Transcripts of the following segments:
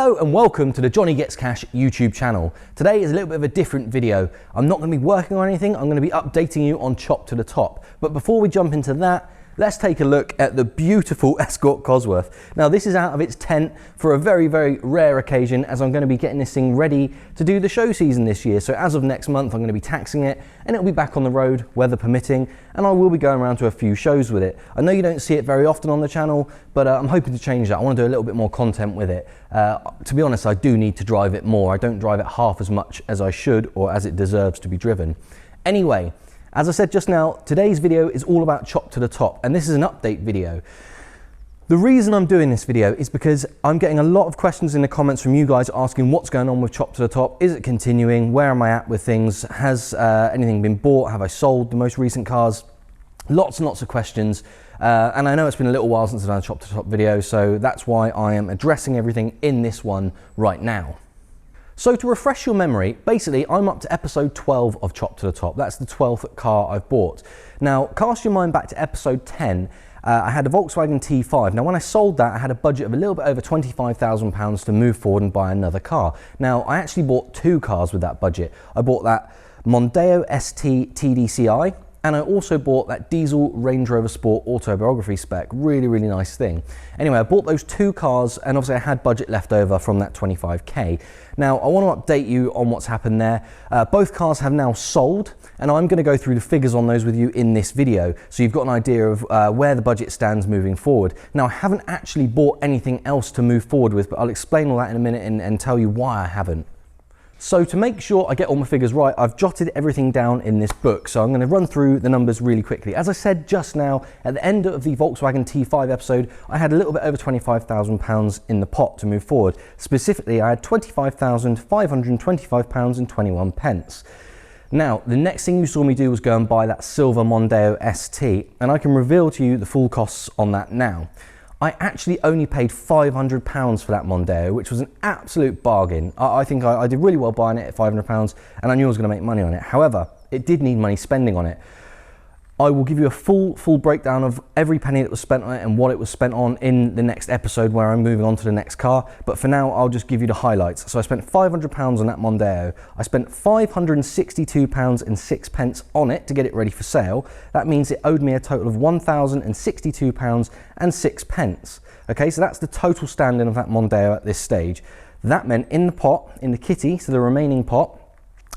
Hello and welcome to the Johnny Gets Cash YouTube channel. Today is a little bit of a different video. I'm not going to be working on anything, I'm going to be updating you on Chop to the Top. But before we jump into that, let's take a look at the beautiful Escort Cosworth. Now this is out of its tent for a very, very rare occasion, as I'm going to be getting this thing ready to do the show season this year. So as of next month, I'm going to be taxing it and it'll be back on the road, weather permitting, and I will be going around to a few shows with it. I know you don't see it very often on the channel, but I'm hoping to change that. I want to do a little bit more content with it. To be honest, I do need to drive it more. I don't drive it half as much as I should or as it deserves to be driven. Anyway, as I said just now, today's video is all about Chop to the Top, and this is an update video. The reason I'm doing this video is because I'm getting a lot of questions in the comments from you guys asking what's going on with Chop to the Top. Is it continuing? Where am I at with things? Has anything been bought? Have I sold the most recent cars? Lots and lots of questions. And I know it's been a little while since I've done a Chop to the Top video, so that's why I am addressing everything in this one right now. So to refresh your memory, basically I'm up to episode 12 of Chop to the Top. That's the 12th car I've bought. Now cast your mind back to episode 10. I had a Volkswagen T5. Now when I sold that, I had a budget of a little bit over £25,000 to move forward and buy another car. Now I actually bought two cars with that budget. I bought that Mondeo ST TDCi, and I also bought that diesel Range Rover Sport autobiography spec. Really, really nice thing. Anyway, I bought those two cars, and obviously I had budget left over from that 25k. Now, I want to update you on what's happened there. Both cars have now sold, and I'm going to go through the figures on those with you in this video, so you've got an idea of where the budget stands moving forward. Now, I haven't actually bought anything else to move forward with, but I'll explain all that in a minute and tell you why I haven't. So to make sure I get all my figures right, I've jotted everything down in this book. So I'm going to run through the numbers really quickly. As I said just now, at the end of the Volkswagen T5 episode, I had a little bit over £25,000 in the pot to move forward. Specifically, I had £25,525 and 21 pence. Now, the next thing you saw me do was go and buy that silver Mondeo ST, and I can reveal to you the full costs on that now. I actually only paid £500 for that Mondeo, which was an absolute bargain. I think I did really well buying it at £500, and I knew I was going to make money on it. However, it did need money spending on it. I will give you a full breakdown of every penny that was spent on it and what it was spent on in the next episode where I'm moving on to the next car. But for now, I'll just give you the highlights. So I spent £500 on that Mondeo. I spent £562 and 6 pence on it to get it ready for sale. That means it owed me a total of £1,062 and 6 pence. Okay, so that's the total standing of that Mondeo at this stage. That meant in the pot, in the kitty, so the remaining pot,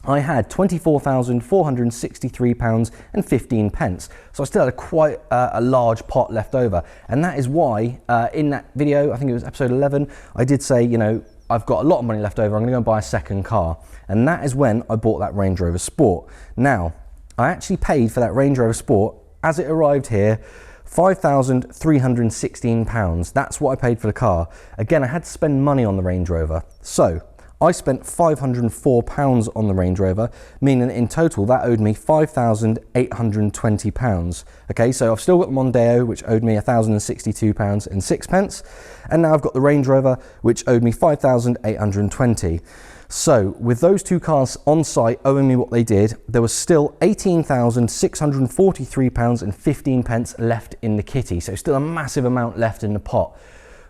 I had £24,463 and 15 pence. So I still had quite a large pot left over. And that is why in that video, I think it was episode 11, I did say, you know, I've got a lot of money left over. I'm going to go and buy a second car. And that is when I bought that Range Rover Sport. Now, I actually paid for that Range Rover Sport as it arrived here, £5,316. That's what I paid for the car. Again, I had to spend money on the Range Rover. So I spent £504 on the Range Rover, meaning in total that owed me £5,820. Okay, so I've still got the Mondeo, which owed me £1,062 and 6 pence, and now I've got the Range Rover, which owed me £5,820. So with those two cars on site owing me what they did, there was still £18,643 and 15 pence left in the kitty. So still a massive amount left in the pot.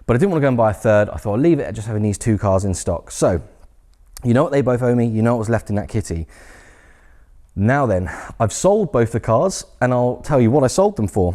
But I didn't want to go and buy a third. I thought I'll leave it at just having these two cars in stock. So you know what they both owe me, you know what was left in that kitty. Now then, I've sold both the cars, and I'll tell you what I sold them for.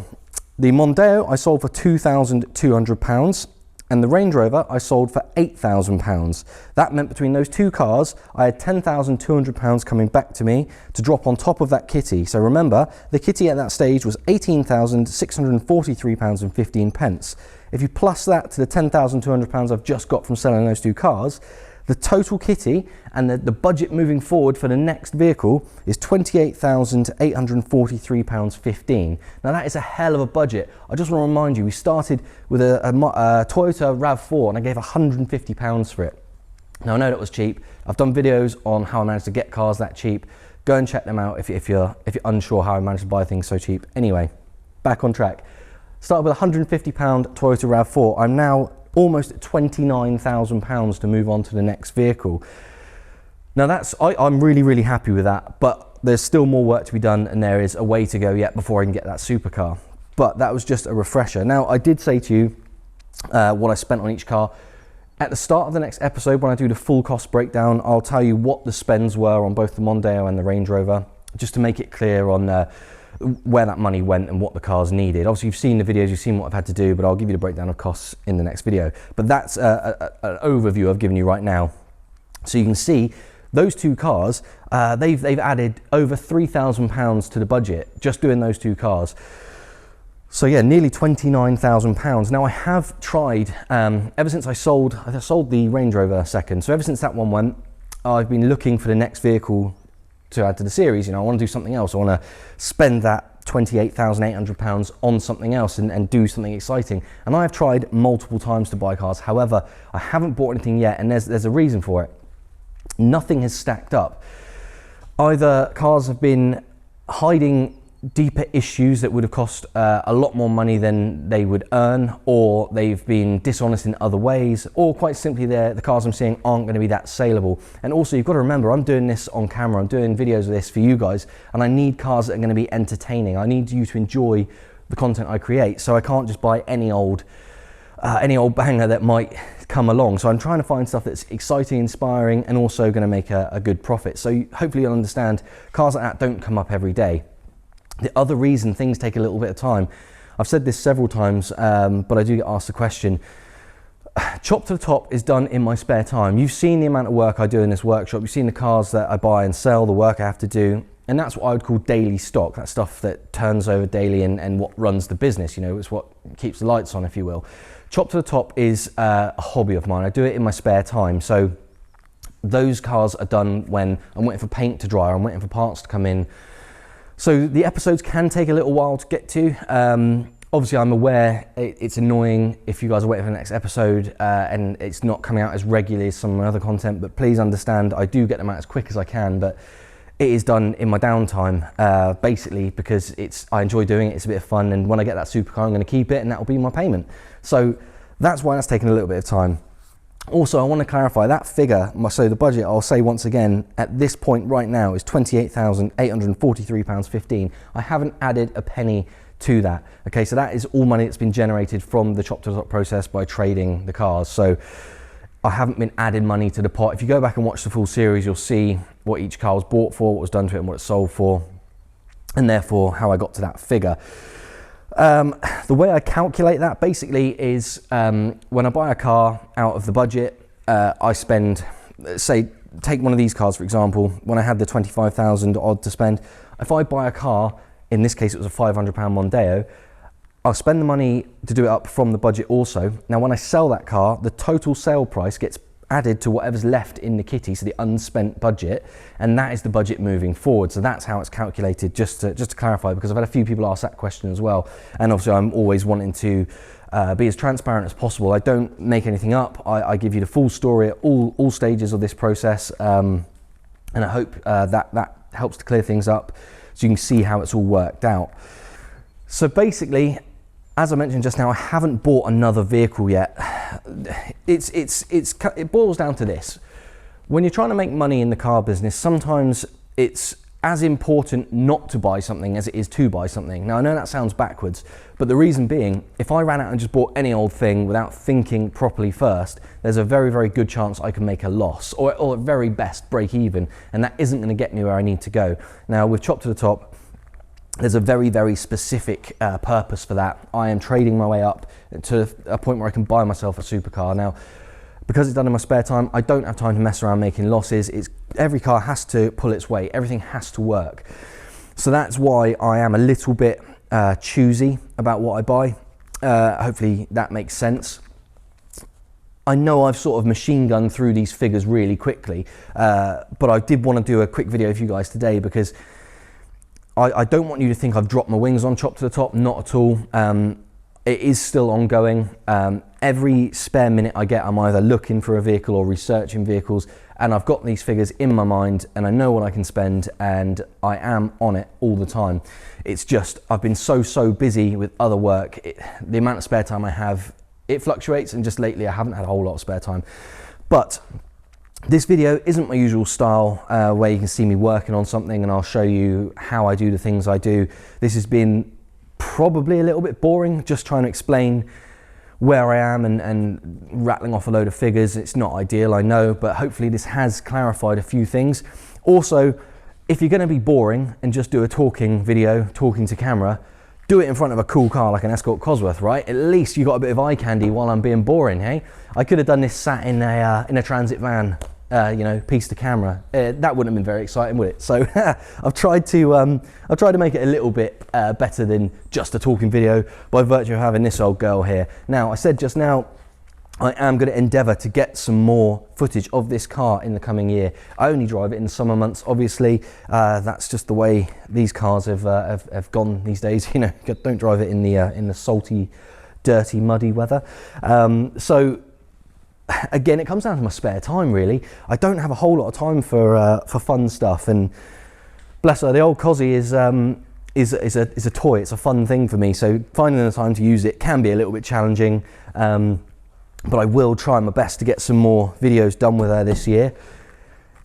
The Mondeo I sold for £2,200, and the Range Rover I sold for £8,000. That meant between those two cars, I had £10,200 coming back to me to drop on top of that kitty. So remember, the kitty at that stage was £18,643 and 15 pence. If you plus that to the £10,200 I've just got from selling those two cars, the total kitty and the budget moving forward for the next vehicle is £28,843.15. Now that is a hell of a budget. I just want to remind you, we started with a Toyota RAV4 and I gave £150 for it. Now I know that was cheap. I've done videos on how I managed to get cars that cheap. Go and check them out if you're unsure how I managed to buy things so cheap. Anyway, back on track. Started with a £150 Toyota RAV4. I'm now almost at £29,000 to move on to the next vehicle. Now I'm really happy with that, but there's still more work to be done and there is a way to go yet before I can get that supercar. But that was just a refresher. Now I did say to you what I spent on each car. At the start of the next episode, when I do the full cost breakdown, I'll tell you what the spends were on both the Mondeo and the Range Rover, just to make it clear on where that money went and what the cars needed. Obviously, you've seen the videos, you've seen what I've had to do, but I'll give you the breakdown of costs in the next video. But that's an overview I've given you right now. So you can see those two cars, they've added over £3,000 to the budget, just doing those two cars. So yeah, nearly £29,000. Now I have tried, ever since I sold the Range Rover second, so ever since that one went, I've been looking for the next vehicle to add to the series. You know, I want to do something else. I want to spend that £28,800 on something else and do something exciting. And I've tried multiple times to buy cars. However, I haven't bought anything yet, and there's a reason for it. Nothing has stacked up. Either cars have been hiding deeper issues that would have cost a lot more money than they would earn, or they've been dishonest in other ways, or quite simply the cars I'm seeing aren't going to be that saleable. And also, you've got to remember, I'm doing this on camera, I'm doing videos of this for you guys, and I need cars that are going to be entertaining. I need you to enjoy the content I create, so I can't just buy any old banger that might come along. So I'm trying to find stuff that's exciting, inspiring, and also going to make a good profit. So hopefully you'll understand, cars like that don't come up every day. The other reason things take a little bit of time, I've said this several times, but I do get asked the question, Chop to the Top is done in my spare time. You've seen the amount of work I do in this workshop, you've seen the cars that I buy and sell, the work I have to do, and that's what I would call daily stock. That stuff that turns over daily and what runs the business, you know, it's what keeps the lights on, if you will. Chop to the Top is a hobby of mine. I do it in my spare time. So those cars are done when I'm waiting for paint to dry, or I'm waiting for parts to come in. So the episodes can take a little while to get to. Obviously, I'm aware it's annoying if you guys are waiting for the next episode and it's not coming out as regularly as some of my other content, but please understand, I do get them out as quick as I can, but it is done in my downtime, basically because I enjoy doing it, it's a bit of fun, and when I get that supercar, I'm gonna keep it, and that'll be my payment. So that's why that's taken a little bit of time. Also, I want to clarify that figure, so the budget, I'll say once again, at this point right now is £28,843.15. I haven't added a penny to that. Okay, so that is all money that's been generated from the Chop to the Top process by trading the cars. So I haven't been adding money to the pot. If you go back and watch the full series, you'll see what each car was bought for, what was done to it, and what it sold for, and therefore how I got to that figure. The way I calculate that basically is when I buy a car out of the budget, I spend, say, take one of these cars for example, when I had the 25,000 odd to spend, if I buy a car, in this case it was a £500 Mondeo, I'll spend the money to do it up from the budget also. Now when I sell that car, the total sale price gets added to whatever's left in the kitty, so the unspent budget, and that is the budget moving forward. So that's how it's calculated, just to clarify, because I've had a few people ask that question as well, and obviously I'm always wanting to be as transparent as possible. I don't make anything up. I give you the full story at all stages of this process, and I hope that helps to clear things up so you can see how it's all worked out. So basically, as I mentioned just now, I haven't bought another vehicle yet. It boils down to this. When you're trying to make money in the car business, sometimes it's as important not to buy something as it is to buy something. Now, I know that sounds backwards, but the reason being, if I ran out and just bought any old thing without thinking properly first, there's a very, very good chance I can make a loss, or at very best break even, and that isn't gonna get me where I need to go. Now, with Chop to the Top, there's a very, very specific purpose for that. I am trading my way up to a point where I can buy myself a supercar. Now, because it's done in my spare time, I don't have time to mess around making losses. Every car has to pull its weight. Everything has to work. So that's why I am a little bit choosy about what I buy. Hopefully that makes sense. I know I've sort of machine gunned through these figures really quickly, but I did want to do a quick video for you guys today because I don't want you to think I've dropped my wings on Chop to the Top, not at all. It is still ongoing. Every spare minute I get, I'm either looking for a vehicle or researching vehicles, and I've got these figures in my mind and I know what I can spend, and I am on it all the time. It's just, I've been so busy with other work. The amount of spare time I have, it fluctuates, and just lately I haven't had a whole lot of spare time. But this video isn't my usual style where you can see me working on something and I'll show you how I do the things I do. This has been probably a little bit boring, just trying to explain where I am and rattling off a load of figures. It's not ideal, I know, but hopefully this has clarified a few things. Also, if you're going to be boring and just do a talking video, talking to camera, do it in front of a cool car like an Escort Cosworth, right? At least you got a bit of eye candy while I'm being boring, hey? I could have done this sat in a transit van, you know, piece to camera. That wouldn't have been very exciting, would it? So I've tried to make it a little bit better than just a talking video by virtue of having this old girl here. Now, I said just now, I am going to endeavour to get some more footage of this car in the coming year. I only drive it in the summer months, obviously. That's just the way these cars have gone these days. You know, don't drive it in the salty, dirty, muddy weather. So again, it comes down to my spare time, really. I don't have a whole lot of time for fun stuff, and bless her, the old Cossie is a toy. It's a fun thing for me. So finding the time to use it can be a little bit challenging. But I will try my best to get some more videos done with her this year.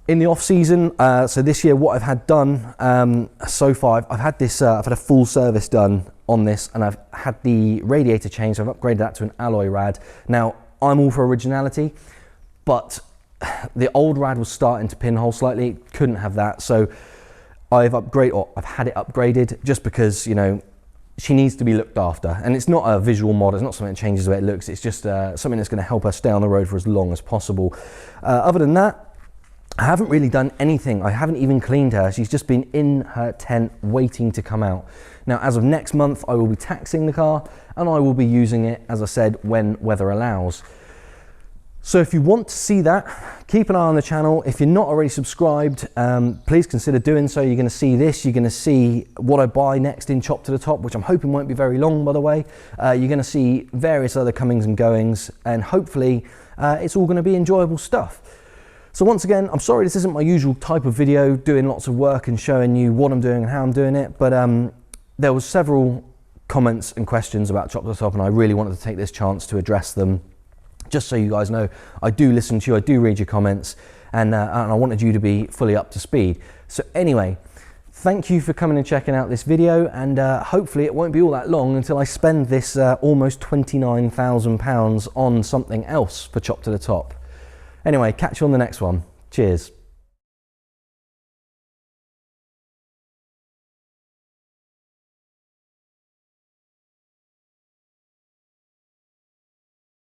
In the off season, so this year what I've had done so far, I've had a full service done on this, and I've had the radiator changed. I've upgraded that to an alloy rad. Now, I'm all for originality, but the old rad was starting to pinhole slightly, couldn't have that. So I've had it upgraded just because, you know, she needs to be looked after, and it's not a visual mod, it's not something that changes the way it looks, it's just something that's going to help her stay on the road for as long as possible. Other than that, I haven't really done anything. I haven't even cleaned her. She's just been in her tent waiting to come out. Now, as of next month, I will be taxing the car, and I will be using it, as I said, when weather allows. So if you want to see that, keep an eye on the channel. If you're not already subscribed, please consider doing so. You're going to see this. You're going to see what I buy next in Chop to the Top, which I'm hoping won't be very long, by the way. You're going to see various other comings and goings, and hopefully it's all going to be enjoyable stuff. So once again, I'm sorry this isn't my usual type of video, doing lots of work and showing you what I'm doing and how I'm doing it, but there was several comments and questions about Chop to the Top, and I really wanted to take this chance to address them. Just so you guys know, I do listen to you, I do read your comments, and I wanted you to be fully up to speed. So anyway, thank you for coming and checking out this video, and hopefully it won't be all that long until I spend this almost £29,000 on something else for Chop to the Top. Anyway, catch you on the next one. Cheers.